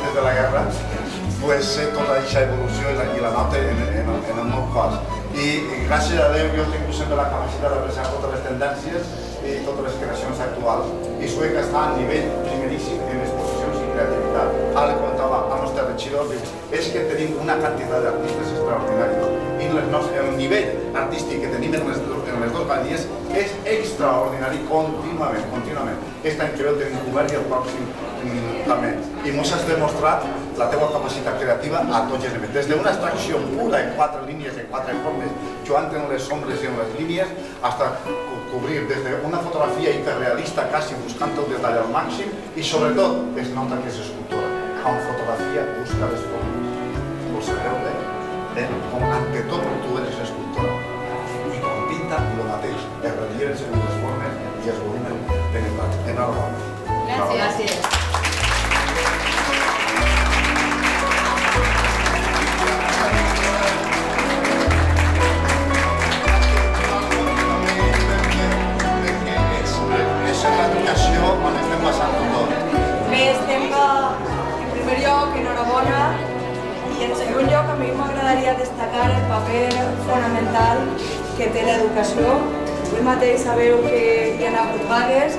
després de la guerra, tota aquesta evolució i la nota en el meu cos. I gràcies a Déu jo he tingut sempre la capacitat d'apreciar totes les tendències i totes les creacions actuals. I Sueca està a nivell primeríssim en exposicions i creativitat. Ara li comentava al nostre regidor, és que tenim una quantitat d'artistes extraordinaris i el nivell artístic que tenim en les dues bandies és extraordinari contínuament. Aquest any que ve el tenim obert i el pròxim també. I ens has demostrat la teva capacitat creativa a tots els nivells. Des d'una abstracció pura en 4 línies, en 4 formes, jugant en les ombres i en les línies, fins cobrir des d'una fotografia hiperrealista, quasi buscant el detall al màxim, i sobretot es nota que és escultura. Amb fotografia busca les formes. Ho sabeu bé? Com ante tot tu eres escultora. I com pinta el mateix, es relleven segons les formes i es volum penetrats. Enhorabona. Gràcies. A mi m'agradaria destacar el paper fonamental que té l'educació. Avui mateix sabeu que hi ha hagut vagues,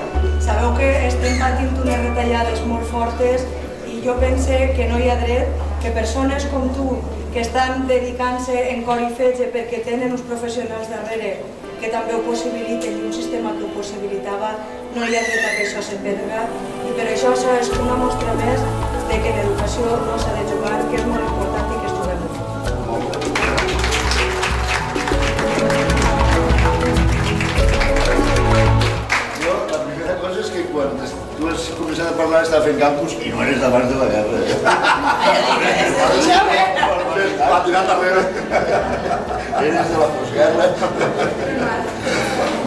sabeu que estem patint unes retallades molt fortes i jo penso que no hi ha dret que persones com tu, que estan dedicant-se en cor i fetge perquè tenen uns professionals darrere que també ho possibiliten i un sistema que ho possibilitava, no hi ha dret a que això s'emperga i per això és una mostra més de que l'educació no s'ha de jugar, que és molt important i que es juguem molt. Jo, la primera cosa és que quan tu has començat a parlar estava fent campus i no eres d'abans de la guerra. Va tirar darrere. Eres de la postguerra.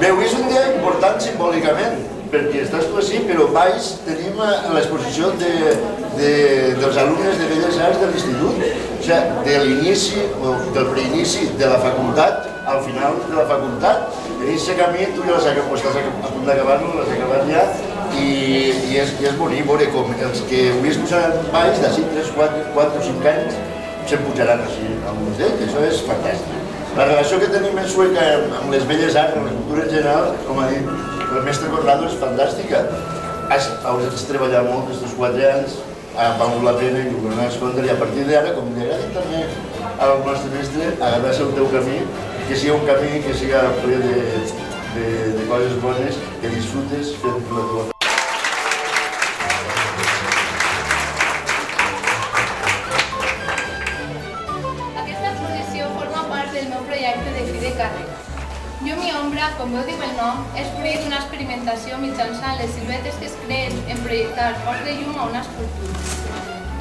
Bé, avui és un dia important simbòlicament, perquè estàs tu així, però baix tenim l'exposició dels alumnes de Belles Arts de l'institut, o sigui, de l'inici o del preinici de la facultat al final de la facultat. En aquest camí tu ja estàs a punt d'acabar-lo, l'has acabat ja, i és bonic veure com els que avui es posaran baix d'ací 3, 4 o 5 anys se'n pujaran així, alguns d'ells, això és fantàstic. La relació que tenim en Sueca amb les Belles Arts, amb la cultura en general, com ha dit el mestre Corrado, és fantàstica. Hauràs treballat molt aquests 4 anys, ha valgut la pena i ho podem escondre, i a partir d'ara, com li agrada també al nostre mestre, agafar el teu camí, que sigui un camí que siga ple de coses bones, que disfrutes fent la teva feina. Llum i ombra, com ho diu el nom, és fruit d'una experimentació mitjançant les siluetes que es creen en projectar pols de llum a una escultura.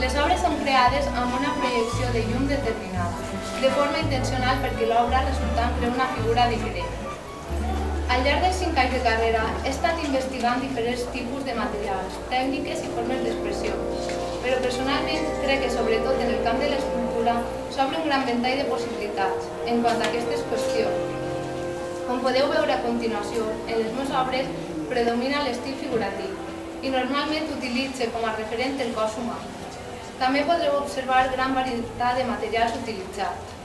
Les obres són creades amb una projecció de llum determinada, de forma intencional perquè l'obra resultant crea una figura diferent. Al llarg dels 5 anys de carrera he estat investigant diferents tipus de materials, tècniques i formes d'expressió, però personalment crec que sobretot en el camp de l'escultura s'obre un gran ventall de possibilitats en quant a aquestes qüestions. Com podeu veure a continuació, en les meves obres predomina l'estil figuratiu i normalment utilitzo com a referent el cos humà. També podreu observar gran varietat de materials utilitzats.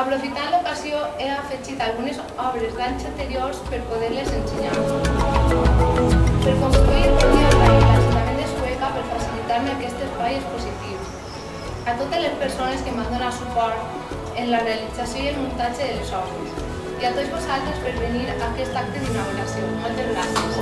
Aprofitant l'ocasió, he afegit algunes obres d'anys anteriors per poder-les ensenyar. Per construir volia agrair l'Ajuntament de Sueca per facilitar-me aquest espai expositiu. A totes les persones que m'han donat suport en la realització i el muntatge de les obres. I a tots vosaltres per venir a aquest acte d'inauguració. Moltes gràcies.